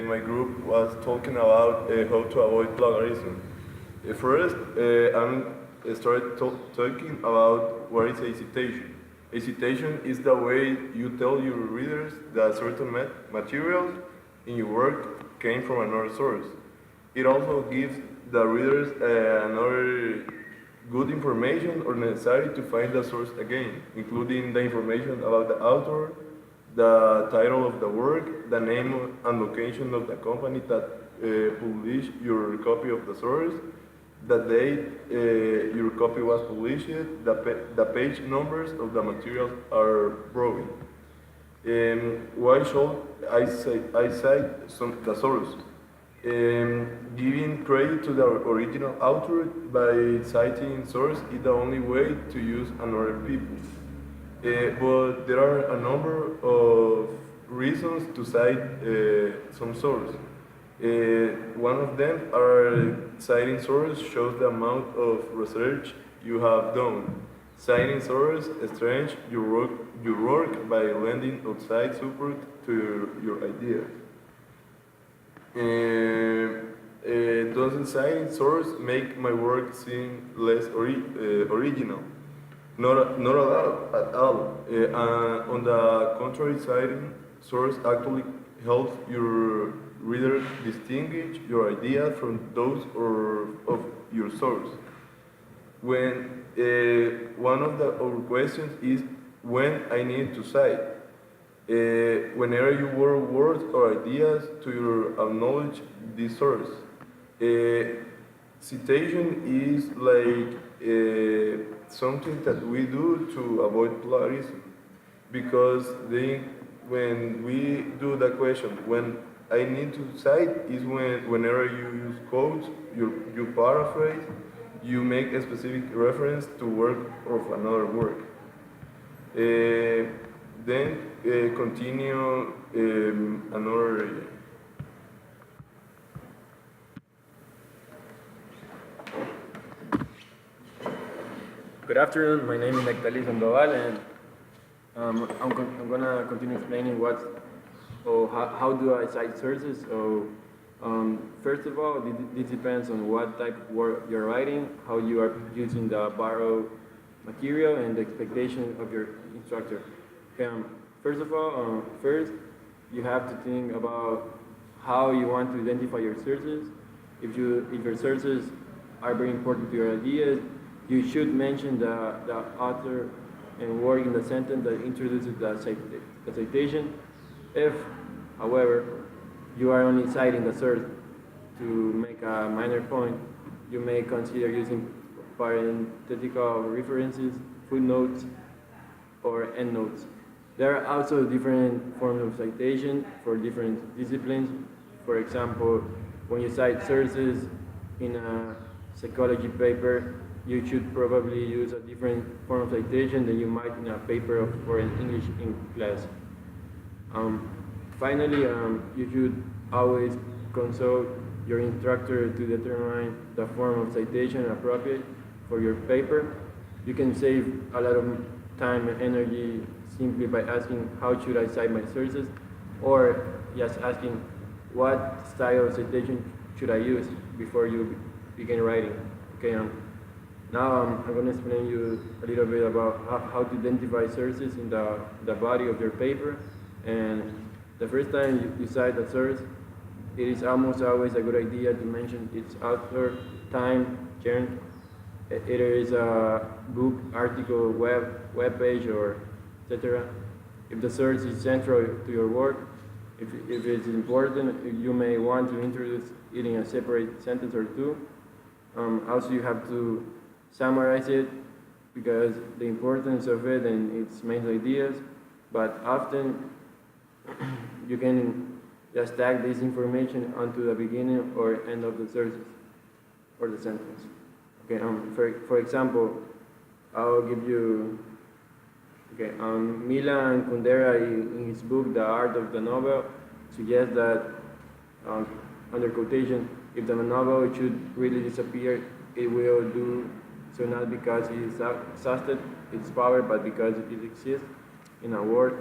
my group was talking about how to avoid plagiarism. First, I'm started talking about what is a citation. A citation is the way you tell your readers that certain materials in your work came from another source. It also gives the readers another good information or necessary to find the source again, including the information about the author, the title of the work, the name and location of the company that published your copy of the source, the date your copy was published, the page numbers of the materials are broken. Why should I cite the source? Giving credit to the original author by citing source is the only way to use another people. But there are a number of reasons to cite some source. One of them are citing source shows the amount of research you have done. Citing source strengthens your work by lending outside support to your idea. Doesn't citing source make my work seem less original? Not at all. On the contrary, citing source actually helps your reader distinguish your idea from those of your source. When one of our questions is when I need to cite. Whenever you word words or ideas to your acknowledge the source. Citation is like something that we do to avoid plagiarism, because when we do the question when I need to cite is whenever you use quotes, you paraphrase, you make a specific reference to work of another work. Then continue another. Good afternoon, my name is Nectalis Sandoval, and I'm gonna continue explaining how do I cite sources. So first of all, this depends on what type of work you're writing, how you are using the borrowed material, and the expectation of your instructor. Okay, first of all, first you have to think about how you want to identify your sources. If your sources are very important to your ideas, you should mention the author and work in the sentence that introduces the citation. If, however, you are only citing the source to make a minor point, you may consider using parenthetical references, footnotes, or endnotes. There are also different forms of citation for different disciplines. For example, when you cite sources in a psychology paper, you should probably use a different form of citation than you might in a paper for an English in class. Finally, you should always consult your instructor to determine the form of citation appropriate for your paper. You can save a lot of time and energy simply by asking how should I cite my sources, or just asking what style of citation should I use before you begin writing. Okay. Now I'm going to explain you a little bit about how to identify sources in the body of your paper. And the first time you cite a source, it is almost always a good idea to mention its author, time, genre. Either is a book, article, web page, or etc. If the source is central to your work, if it's important, you may want to introduce it in a separate sentence or two. Also, you have to summarize it because the importance of it and its main ideas, but often you can just tag this information onto the beginning or end of the sources or the sentence. Okay, for example, I'll give you, Milan Kundera in his book, The Art of the Novel, suggests that, under quotation, if the novel should really disappear, it will do so not because it is exhausted its power, but because it exists in a world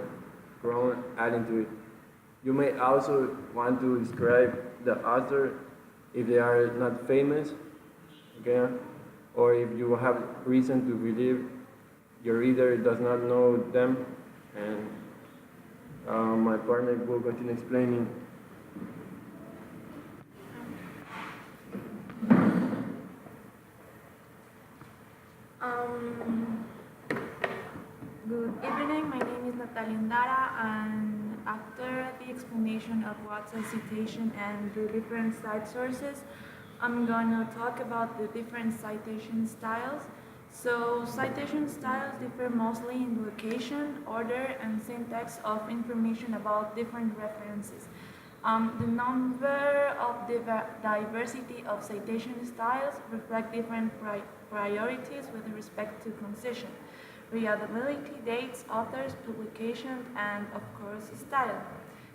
grown adding to it. You may also want to describe the author if they are not famous, okay? Or if you have reason to believe your reader does not know them, and my partner will continue explaining. Um, Good evening, my name is Natalia Ndara, and after the explanation of what's a citation and the different cite sources, I'm going to talk about the different citation styles. So, citation styles differ mostly in location, order, and syntax of information about different references. The number of the diversity of citation styles reflect different priorities with respect to concision, reliability, dates, authors, publications, and of course style.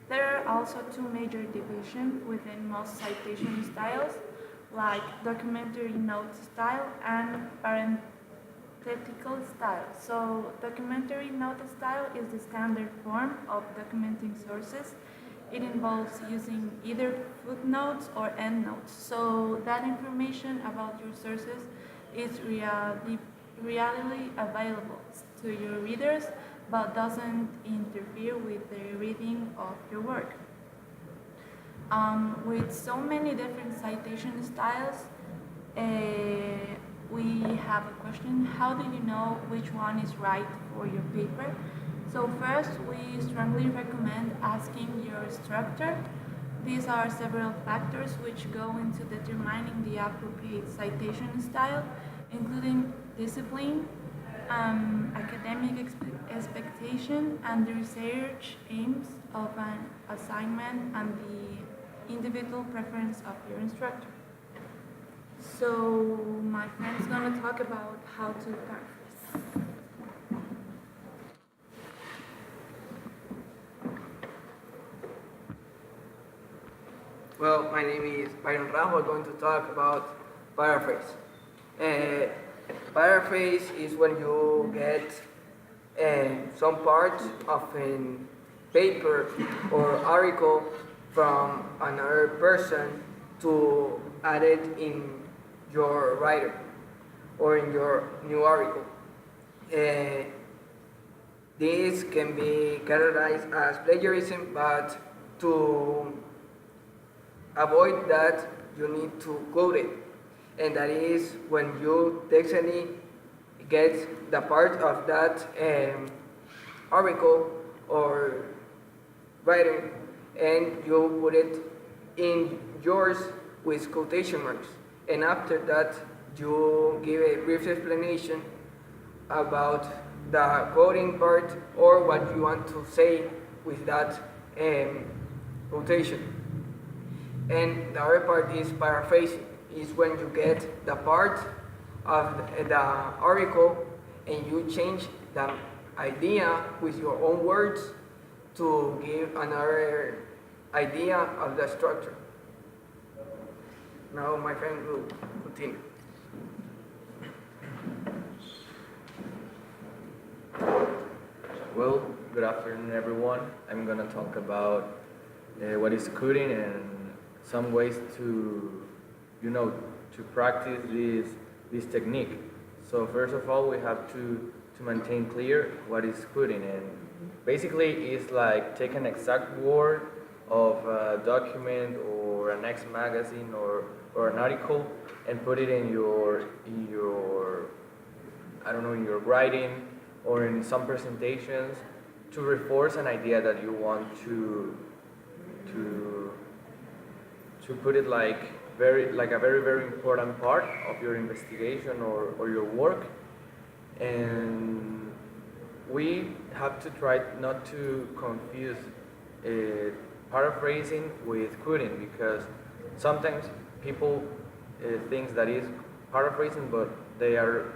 There are also two major divisions within most citation styles, like documentary note style and parenthetical style. So documentary note style is the standard form of documenting sources. It involves using either footnotes or endnotes, so that information about your sources is readily available to your readers, but doesn't interfere with the reading of your work. With so many different citation styles, uh, we have a question: how do you know which one is right for your paper? So first, we strongly recommend asking your instructor. These are several factors which go into determining the appropriate citation style, including discipline, academic expectation, and the research aims of an assignment, and the individual preference of your instructor. So my friend's going to talk about how to paraphrase. Well, my name is Byron Rajo. I'm going to talk about paraphrase. Uh, Paraphrase is when you get some part of a paper or article from another person to add it in your writer or in your new article. Uh, this can be categorized as plagiarism, but to avoid that, you need to quote it, and that is when you textually get the part of that article or writing, and you put it in yours with quotation marks, and after that you give a brief explanation about the quoting part or what you want to say with that quotation. And the other part is paraphrasing, is when you get the part of the article and you change the idea with your own words to give another idea of the structure. Now my friend will continue. Well, good afternoon, everyone. I'm gonna talk about what is coding and some ways to, to practice this technique. So first of all, we have to maintain clear what is coding, and basically it's like take an exact word of a document or an X magazine or an article and put it in your I don't know, in your writing or in some presentations to reinforce an idea that you want to put it like a very important part of your investigation or your work. And we have to try not to confuse paraphrasing with quoting, because sometimes people think that is paraphrasing, but they are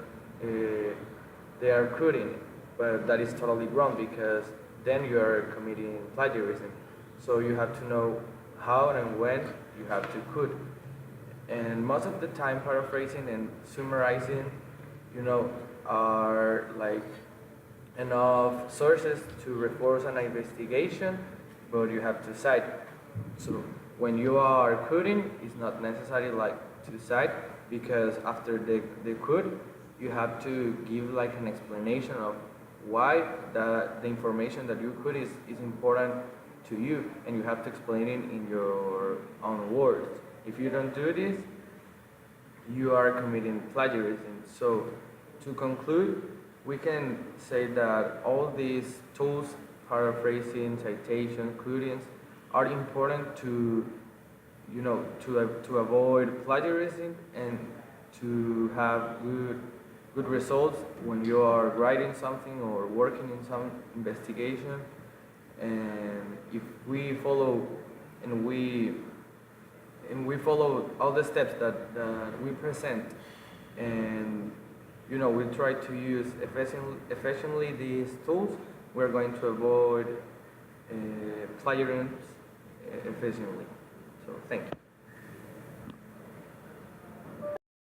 quoting, but that is totally wrong, because then you are committing plagiarism. So you have to know how and when you have to quote. And most of the time, paraphrasing and summarizing, are like enough sources to reinforce an investigation but you have to cite. So when you are coding, it's not necessary like to cite, because after the code, you have to give like an explanation of why the information that you code is important to you, and you have to explain it in your own words. If you don't do this, you are committing plagiarism. So to conclude, we can say that all these tools, paraphrasing, citation, codings, are important to, to avoid plagiarism and to have good results when you are writing something or working in some investigation. And if we follow follow all the steps that we present, and we try to use efficiently these tools, we're going to avoid plagiarism efficiently. So thank you.